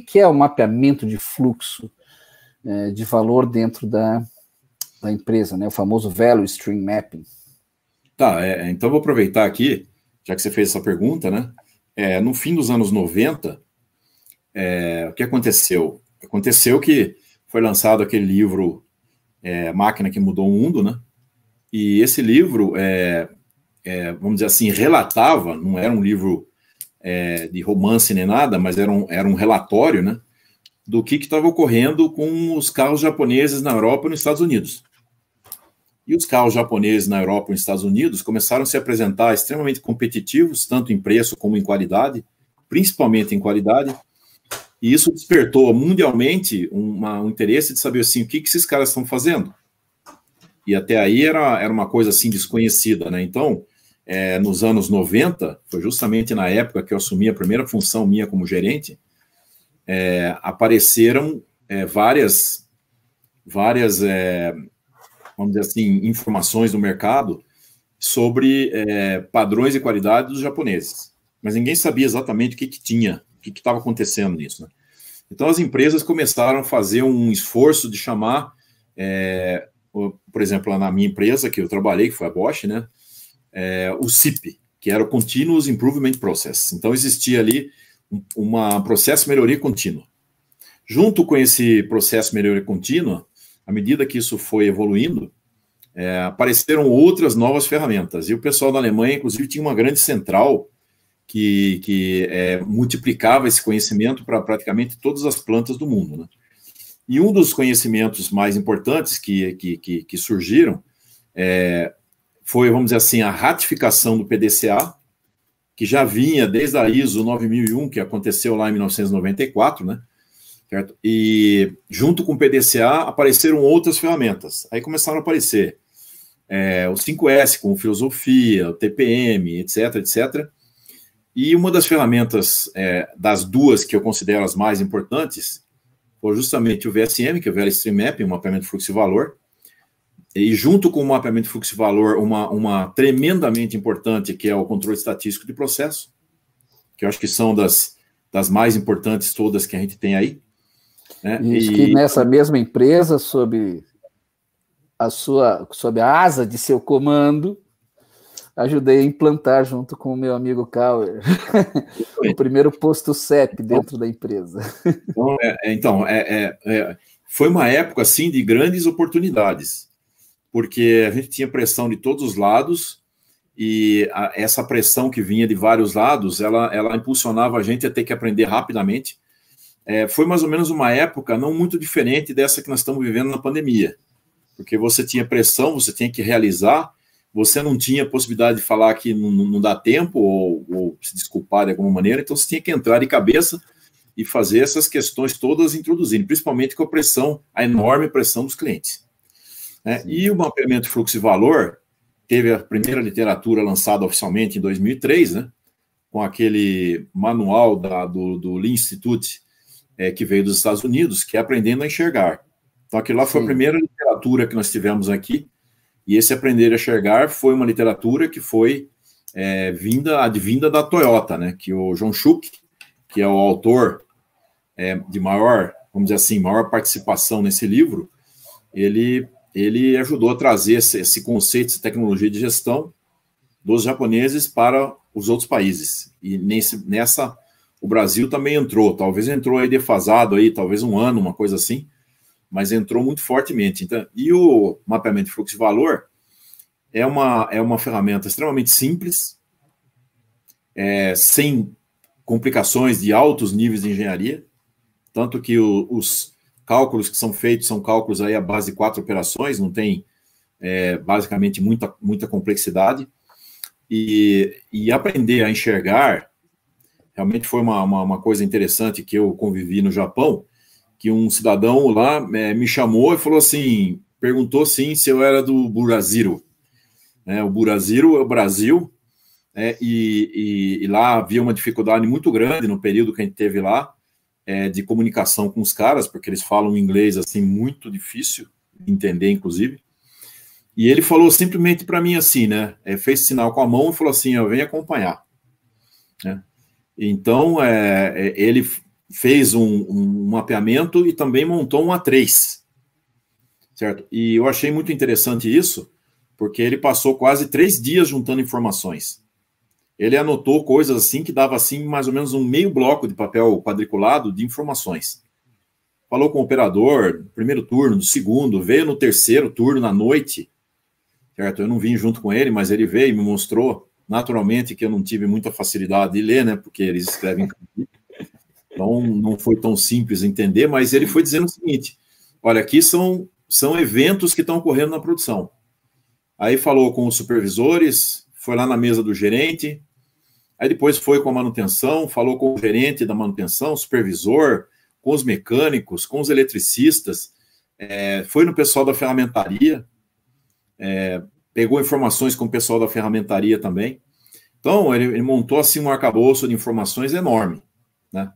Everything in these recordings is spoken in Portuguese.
que é o mapeamento de fluxo de valor dentro da empresa, né? O famoso Value Stream Mapping. Tá, então vou aproveitar aqui, já que você fez essa pergunta, né? No fim dos anos 90, o que aconteceu? Aconteceu que foi lançado aquele livro Máquina que Mudou o Mundo, né? E esse livro, vamos dizer assim, relatava, não era um livro de romance nem nada, mas era um relatório, né? Do que estava ocorrendo com os carros japoneses na Europa e nos Estados Unidos. E os carros japoneses na Europa e nos Estados Unidos começaram a se apresentar extremamente competitivos, tanto em preço como em qualidade, principalmente em qualidade, e isso despertou mundialmente um interesse de saber assim, o que esses caras estão fazendo. E até aí era uma coisa assim desconhecida, né? Então, nos anos 90, foi justamente na época que eu assumi a primeira função minha como gerente, apareceram várias vamos dizer assim, informações no mercado sobre padrões de qualidade dos japoneses. Mas ninguém sabia exatamente o que tinha, o que estava acontecendo nisso, né? Então, as empresas começaram a fazer um esforço de chamar, por exemplo, na minha empresa que eu trabalhei, que foi a Bosch, né? O CIP, que era o Continuous Improvement Process. Então, existia ali um processo de melhoria contínua. Junto com esse processo de melhoria contínua, à medida que isso foi evoluindo, apareceram outras novas ferramentas. E o pessoal da Alemanha, inclusive, tinha uma grande central que multiplicava esse conhecimento para praticamente todas as plantas do mundo, né? E um dos conhecimentos mais importantes que surgiram foi, vamos dizer assim, a ratificação do PDCA, que já vinha desde a ISO 9001, que aconteceu lá em 1994, né? Certo? E junto com o PDCA apareceram outras ferramentas. Aí começaram a aparecer o 5S com filosofia, o TPM, etc, etc. E uma das ferramentas, das duas que eu considero as mais importantes, foi justamente o VSM, que é o Value Stream Mapping, o mapeamento de fluxo e valor. E junto com o mapeamento de fluxo e valor, uma tremendamente importante, que é o controle estatístico de processo, que eu acho que são das mais importantes todas que a gente tem aí. Né? Isso, que nessa mesma empresa, sob a asa de seu comando, ajudei a implantar, junto com o meu amigo Kauer, o primeiro posto CEP dentro da empresa. Então, foi uma época assim de grandes oportunidades, porque a gente tinha pressão de todos os lados, e essa pressão que vinha de vários lados, ela impulsionava a gente a ter que aprender rapidamente. Foi mais ou menos uma época não muito diferente dessa que nós estamos vivendo na pandemia, porque você tinha pressão, você tinha que realizar, você não tinha possibilidade de falar que não dá tempo ou se desculpar de alguma maneira, então você tinha que entrar de cabeça e fazer essas questões todas introduzindo, principalmente com a enorme pressão dos clientes. Né? E o mapeamento de fluxo e valor teve a primeira literatura lançada oficialmente em 2003, né? Com aquele manual do Lean Institute, que veio dos Estados Unidos, que é Aprendendo a Enxergar. Então, aquilo lá foi a primeira literatura que nós tivemos aqui, e esse Aprender a Enxergar foi uma literatura que foi advinda da Toyota, né? Que o John Schuck, que é o autor de maior, vamos dizer assim, maior participação nesse livro, ele ajudou a trazer esse conceito de tecnologia de gestão dos japoneses para os outros países. E nessa o Brasil também entrou, talvez entrou aí defasado, aí, talvez um ano, uma coisa assim, mas entrou muito fortemente. Então, e o mapeamento de fluxo de valor é uma ferramenta extremamente simples, sem complicações de altos níveis de engenharia, tanto que os cálculos que são feitos são cálculos aí à base de 4 operações, não tem basicamente muita complexidade, e aprender a enxergar realmente foi uma coisa interessante que eu convivi no Japão, que um cidadão lá me chamou e falou assim, perguntou sim se eu era do Buraziru. O Buraziru é o Brasil, e lá havia uma dificuldade muito grande no período que a gente teve lá, de comunicação com os caras, porque eles falam inglês assim muito difícil de entender, inclusive. E ele falou simplesmente para mim assim, né? Fez sinal com a mão e falou assim, vem acompanhar. Né? Então, ele fez um mapeamento e também montou um A3, certo? E eu achei muito interessante isso, porque ele passou quase 3 dias juntando informações. Ele anotou coisas assim que dava assim mais ou menos um meio bloco de papel quadriculado de informações. Falou com o operador no primeiro turno, no segundo, veio no terceiro turno na noite, certo? Eu não vim junto com ele, mas ele veio e me mostrou, naturalmente, que eu não tive muita facilidade de ler, né? Porque eles escrevem em caneta. Então não foi tão simples entender, mas ele foi dizendo o seguinte: olha, aqui são eventos que estão ocorrendo na produção. Aí falou com os supervisores, foi lá na mesa do gerente, aí depois foi com a manutenção, falou com o gerente da manutenção, supervisor, com os mecânicos, com os eletricistas, foi no pessoal da ferramentaria, pegou informações com o pessoal da ferramentaria também. Então, ele montou assim um arcabouço de informações enorme, né?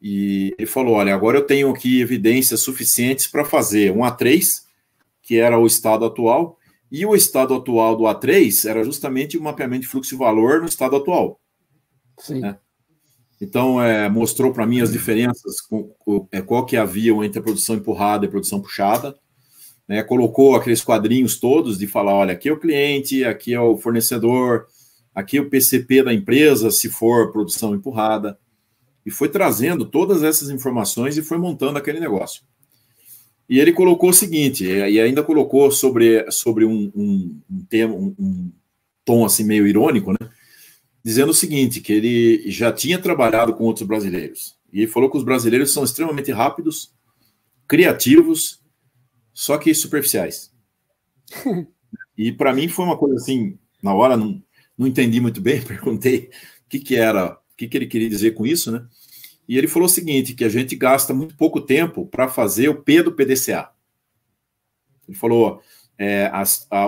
E ele falou, olha, agora eu tenho aqui evidências suficientes para fazer um A3, que era o estado atual, e o estado atual do A3 era justamente o mapeamento de fluxo e valor no estado atual. Sim. Né? Então, mostrou para mim as diferenças, qual que havia entre a produção empurrada e a produção puxada, né? Colocou aqueles quadrinhos todos de falar, olha, aqui é o cliente, aqui é o fornecedor, aqui é o PCP da empresa, se for produção empurrada, e foi trazendo todas essas informações e foi montando aquele negócio. E ele colocou o seguinte, e ainda colocou sobre um tom assim meio irônico, né? Dizendo o seguinte, que ele já tinha trabalhado com outros brasileiros. E ele falou que os brasileiros são extremamente rápidos, criativos, só que superficiais. E para mim foi uma coisa assim, na hora não entendi muito bem, perguntei o que ele queria dizer com isso, né? E ele falou o seguinte, que a gente gasta muito pouco tempo para fazer o P do PDCA. Ele falou,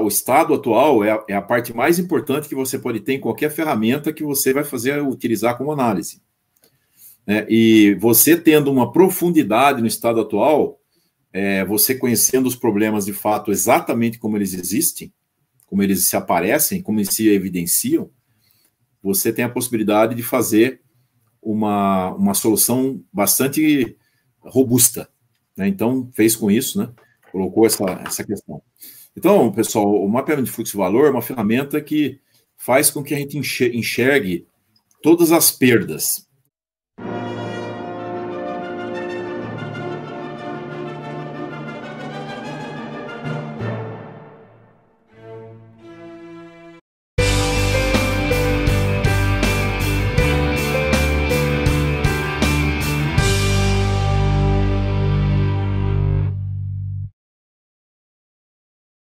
o estado atual é a parte mais importante que você pode ter em qualquer ferramenta que você vai utilizar como análise. E você tendo uma profundidade no estado atual, você conhecendo os problemas de fato exatamente como eles existem, como eles se aparecem, como eles se evidenciam, você tem a possibilidade de fazer uma solução bastante robusta, né? Então, fez com isso, né? Colocou essa questão. Então, pessoal, o mapeamento de fluxo de valor é uma ferramenta que faz com que a gente enxergue todas as perdas